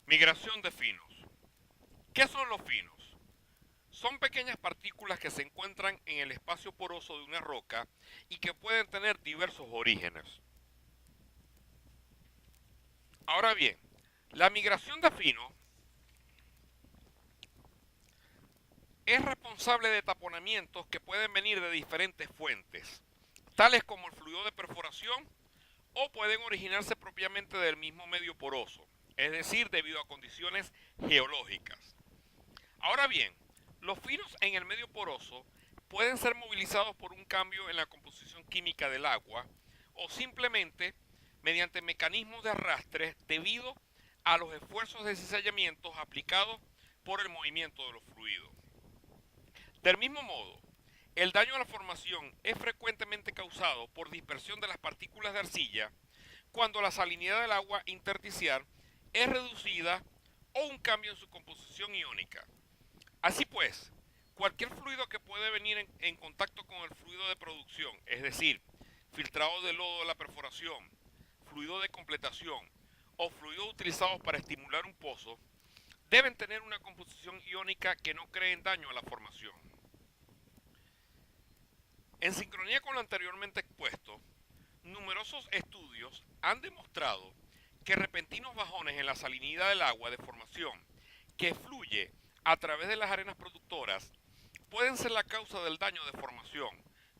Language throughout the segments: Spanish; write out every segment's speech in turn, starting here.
Migración de finos. ¿Qué son los finos? Son pequeñas partículas que se encuentran en el espacio poroso de una roca y que pueden tener diversos orígenes. Ahora bien, la migración de finos es responsable de taponamientos que pueden venir de diferentes fuentes, tales como el fluido de perforación o pueden originarse propiamente del mismo medio poroso, es decir, debido a condiciones geológicas. Ahora bien, los finos en el medio poroso pueden ser movilizados por un cambio en la composición química del agua o simplemente mediante mecanismos de arrastre debido a los esfuerzos de cizallamiento aplicados por el movimiento de los fluidos. Del mismo modo, el daño a la formación es frecuentemente causado por dispersión de las partículas de arcilla cuando la salinidad del agua intersticial es reducida o un cambio en su composición iónica. Así pues, cualquier fluido que puede venir en contacto con el fluido de producción, es decir, filtrado de lodo de la perforación, fluido de completación o fluidos utilizados para estimular un pozo, deben tener una composición iónica que no creen daño a la formación. En sincronía con lo anteriormente expuesto, numerosos estudios han demostrado que repentinos bajones en la salinidad del agua de formación que fluye a través de las arenas productoras pueden ser la causa del daño de formación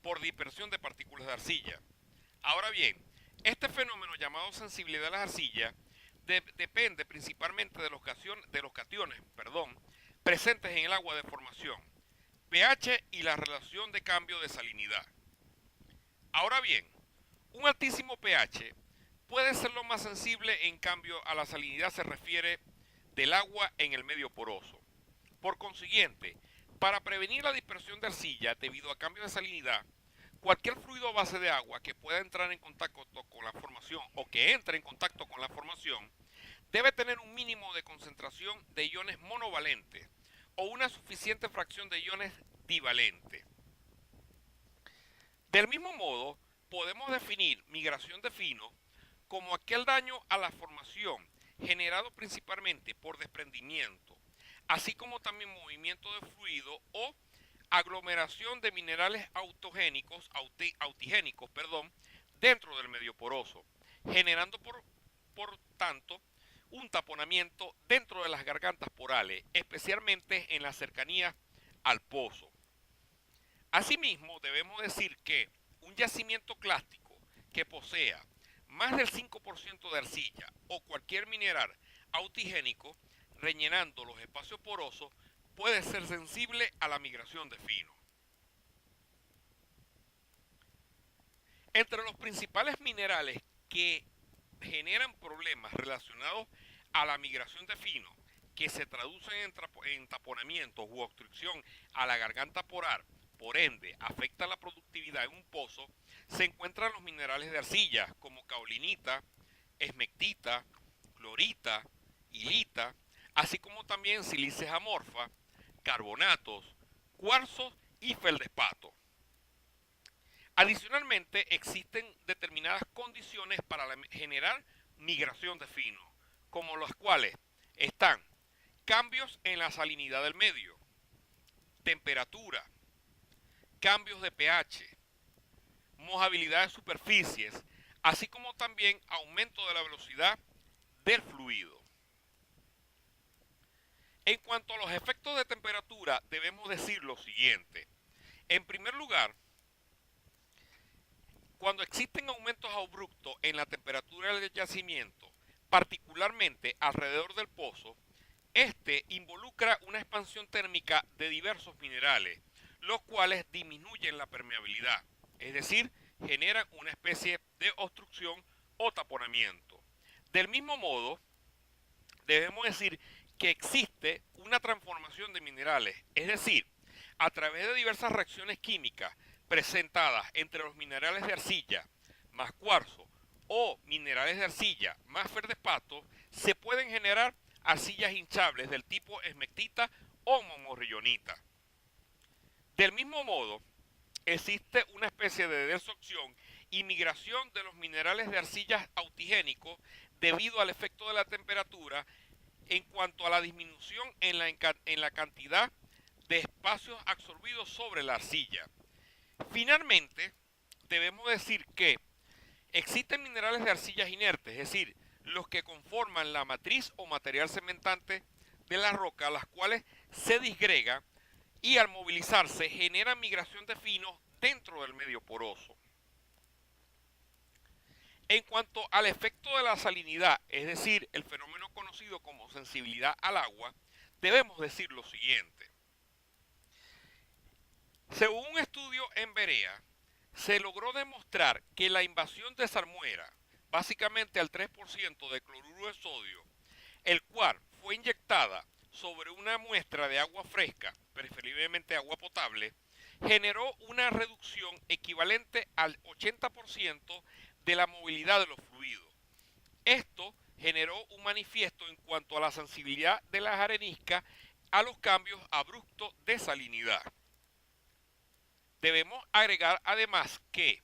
por dispersión de partículas de arcilla. Ahora bien, este fenómeno llamado sensibilidad de las arcillas depende principalmente de los cationes presentes en el agua de formación, pH y la relación de cambio de salinidad. Ahora bien, un altísimo pH puede ser lo más sensible en cambio a la salinidad se refiere del agua en el medio poroso. Por consiguiente, para prevenir la dispersión de arcilla debido a cambios de salinidad, cualquier fluido a base de agua que pueda entrar en contacto con la formación o que entre en contacto con la formación debe tener un mínimo de concentración de iones monovalentes o una suficiente fracción de iones divalentes. Del mismo modo, podemos definir migración de finos como aquel daño a la formación generado principalmente por desprendimiento, así como también movimiento de fluido o aglomeración de minerales autigénicos dentro del medio poroso, generando por tanto un taponamiento dentro de las gargantas porales, especialmente en las cercanías al pozo. Asimismo, debemos decir que un yacimiento clástico que posea más del 5% de arcilla o cualquier mineral autigénico rellenando los espacios porosos puede ser sensible a la migración de finos. Entre los principales minerales que generan problemas relacionados a la migración de finos, que se traducen en taponamientos u obstrucción a la garganta porar, por ende afecta la productividad en un pozo, se encuentran los minerales de arcilla como caolinita, esmectita, clorita, hilita, así como también sílices amorfa, carbonatos, cuarzos y feldespato. Adicionalmente, existen determinadas condiciones para generar migración de finos, como las cuales están cambios en la salinidad del medio, temperatura, cambios de pH, mojabilidad de superficies, así como también aumento de la velocidad del fluido. En cuanto a los efectos de temperatura, debemos decir lo siguiente. En primer lugar, cuando existen aumentos abruptos en la temperatura del yacimiento, particularmente alrededor del pozo, este involucra una expansión térmica de diversos minerales, los cuales disminuyen la permeabilidad, es decir, generan una especie de obstrucción o taponamiento. Del mismo modo, debemos decir que existe una transformación de minerales, es decir, a través de diversas reacciones químicas presentadas entre los minerales de arcilla más cuarzo o minerales de arcilla más feldespato, se pueden generar arcillas hinchables del tipo esmectita o momorrillonita. Del mismo modo, existe una especie de desorción y migración de los minerales de arcillas autigénicos debido al efecto de la temperatura en cuanto a la disminución en la cantidad de espacios absorbidos sobre la arcilla. Finalmente, debemos decir que existen minerales de arcillas inertes, es decir, los que conforman la matriz o material cementante de la roca, las cuales se disgregan y al movilizarse generan migración de finos dentro del medio poroso. En cuanto al efecto de la salinidad, es decir, el fenómeno conocido como sensibilidad al agua, debemos decir lo siguiente. Según un estudio en Berea, se logró demostrar que la invasión de salmuera, básicamente al 3% de cloruro de sodio, el cual fue inyectada sobre una muestra de agua fresca, preferiblemente agua potable, generó una reducción equivalente al 80% de la movilidad de los fluidos. Esto generó un manifiesto en cuanto a la sensibilidad de las areniscas a los cambios abruptos de salinidad. Debemos agregar además que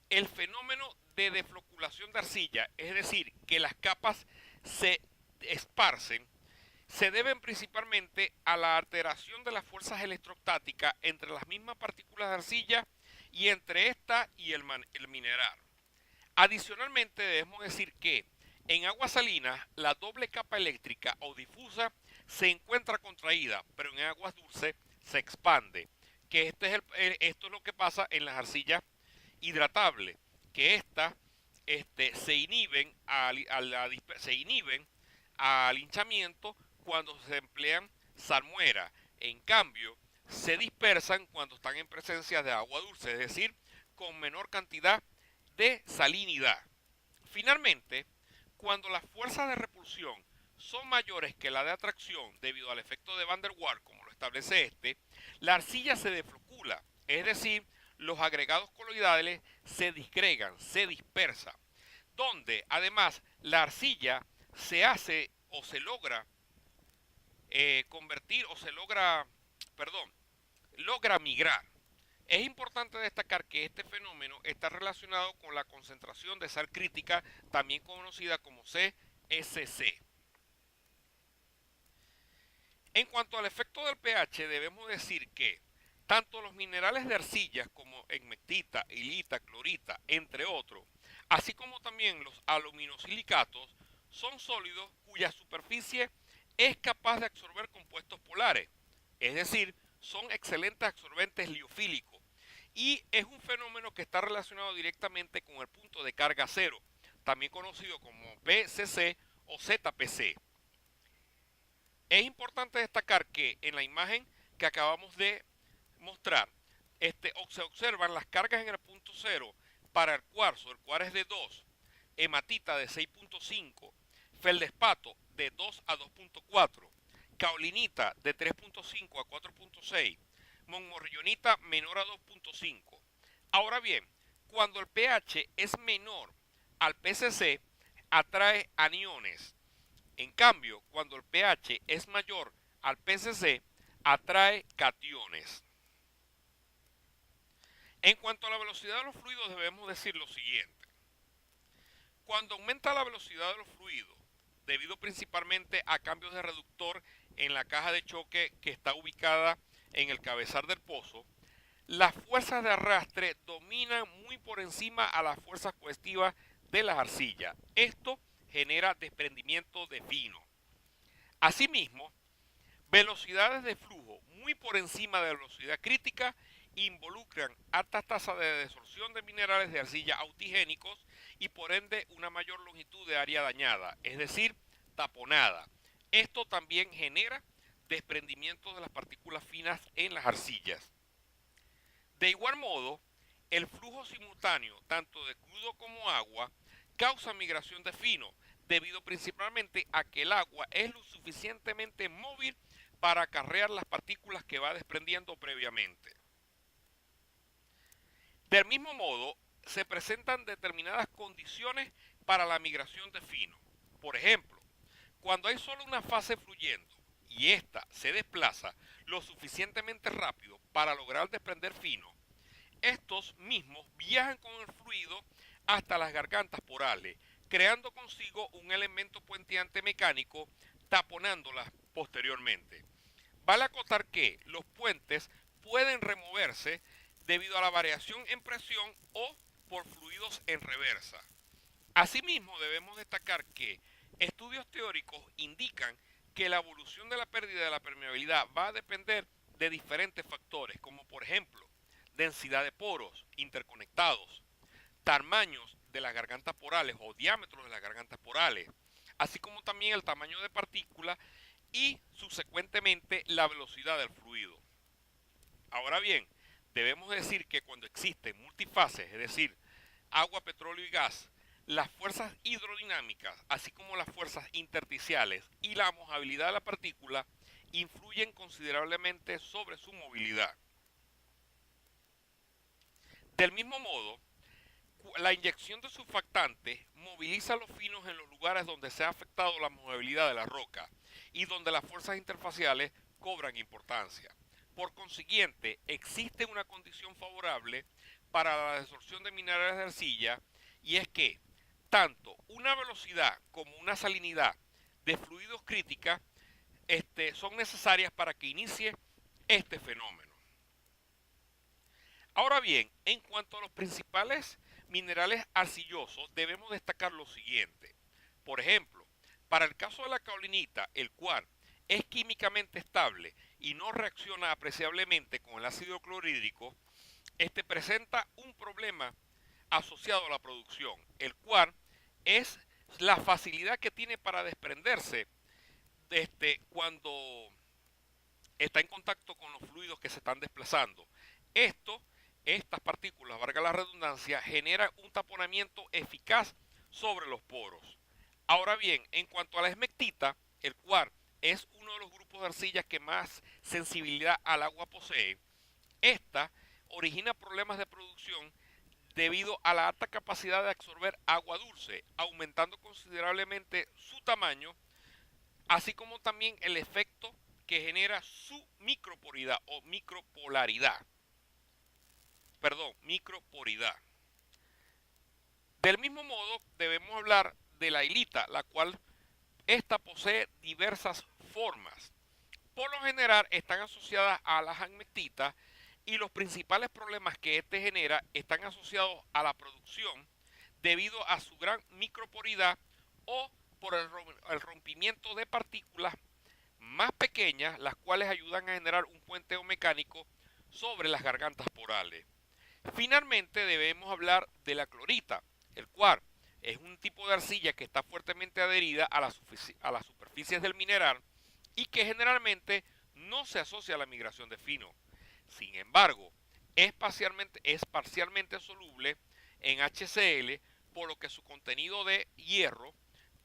el fenómeno de defloculación de arcilla, es decir, que las capas se esparcen, se deben principalmente a la alteración de las fuerzas electrostáticas entre las mismas partículas de arcilla y entre esta y el mineral. Adicionalmente debemos decir que en aguas salinas la doble capa eléctrica o difusa se encuentra contraída, pero en aguas dulces se expande, que esto es lo que pasa en las arcillas hidratables, que estas se inhiben al hinchamiento cuando se emplean salmuera. En cambio, se dispersan cuando están en presencia de agua dulce, es decir, con menor cantidad de salinidad. Finalmente, cuando las fuerzas de repulsión son mayores que la de atracción debido al efecto de Van der Waals, como lo establece la arcilla se deflocula, es decir, los agregados coloidales se disgregan, se dispersan, donde además la arcilla se hace o se logra convertir o se logra migrar. Es importante destacar que este fenómeno está relacionado con la concentración de sal crítica, también conocida como CSC. En cuanto al efecto del pH, debemos decir que tanto los minerales de arcillas como hegmectita, hilita, clorita, entre otros, así como también los aluminosilicatos, son sólidos cuya superficie es capaz de absorber compuestos polares, es decir, son excelentes absorbentes liofílicos, y es un fenómeno que está relacionado directamente con el punto de carga cero, también conocido como PCC o ZPC. Es importante destacar que en la imagen que acabamos de mostrar, se observan las cargas en el punto cero para el cuarzo es de 2, hematita de 6.5, feldespato de 2 a 2.4, caolinita de 3.5 a 4.6, montmorillonita menor a 2.5. Ahora bien, cuando el pH es menor al PCC, atrae aniones. En cambio, cuando el pH es mayor al PCC, atrae cationes. En cuanto a la velocidad de los fluidos, debemos decir lo siguiente. Cuando aumenta la velocidad de los fluidos, debido principalmente a cambios de reductor en la caja de choque que está ubicada en el cabezal del pozo, las fuerzas de arrastre dominan muy por encima a las fuerzas cohesivas de las arcillas. Esto genera desprendimiento de fino. Asimismo, velocidades de flujo muy por encima de la velocidad crítica involucran altas tasas de desorción de minerales de arcilla autigénicos y por ende una mayor longitud de área dañada, es decir, taponada. Esto también genera desprendimiento de las partículas finas en las arcillas. De igual modo, el flujo simultáneo tanto de crudo como agua causa migración de fino, debido principalmente a que el agua es lo suficientemente móvil para acarrear las partículas que va desprendiendo previamente. Del mismo modo, se presentan determinadas condiciones para la migración de fino. Por ejemplo, cuando hay solo una fase fluyendo y ésta se desplaza lo suficientemente rápido para lograr desprender fino, estos mismos viajan con el fluido hasta las gargantas porales, creando consigo un elemento puenteante mecánico taponándolas posteriormente. Vale acotar que los puentes pueden removerse debido a la variación en presión o por fluidos en reversa. Asimismo, debemos destacar que estudios teóricos indican que la evolución de la pérdida de la permeabilidad va a depender de diferentes factores, como por ejemplo, densidad de poros interconectados, tamaños de las gargantas porales o diámetros de las gargantas porales, así como también el tamaño de partículas y subsecuentemente la velocidad del fluido. Ahora bien, debemos decir que cuando existen multifases, es decir, agua, petróleo y gas, las fuerzas hidrodinámicas, así como las fuerzas intersticiales y la mojabilidad de la partícula, influyen considerablemente sobre su movilidad. Del mismo modo, la inyección de surfactantes moviliza los finos en los lugares donde se ha afectado la movilidad de la roca y donde las fuerzas interfaciales cobran importancia. Por consiguiente, existe una condición favorable para la desorción de minerales de arcilla, y es que tanto una velocidad como una salinidad de fluidos crítica son necesarias para que inicie este fenómeno. Ahora bien, en cuanto a los principales minerales arcillosos, debemos destacar lo siguiente. Por ejemplo, para el caso de la caolinita, el cual es químicamente estable y no reacciona apreciablemente con el ácido clorhídrico, este presenta un problema asociado a la producción, el cual es la facilidad que tiene para desprenderse cuando está en contacto con los fluidos que se están desplazando. Estas partículas, valga la redundancia, generan un taponamiento eficaz sobre los poros. Ahora bien, en cuanto a la esmectita, el cual es uno de los grupos de arcillas que más sensibilidad al agua posee, esta origina problemas de producción debido a la alta capacidad de absorber agua dulce, aumentando considerablemente su tamaño, así como también el efecto que genera su microporidad o micropolaridad. Microporidad. Del mismo modo, debemos hablar de la hilita, la cual esta posee diversas formas. Por lo general están asociadas a las agmectitas y los principales problemas que este genera están asociados a la producción debido a su gran microporidad o por el rompimiento de partículas más pequeñas, las cuales ayudan a generar un puenteo mecánico sobre las gargantas porales. Finalmente debemos hablar de la clorita, el cual es un tipo de arcilla que está fuertemente adherida a las superficies del mineral y que generalmente no se asocia a la migración de fino. Sin embargo, es parcialmente soluble en HCl, por lo que su contenido de hierro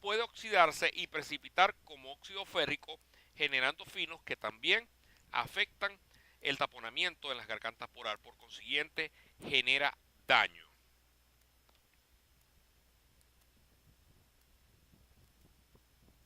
puede oxidarse y precipitar como óxido férrico, generando finos que también afectan el taponamiento de las gargantas porales, por consiguiente genera daño.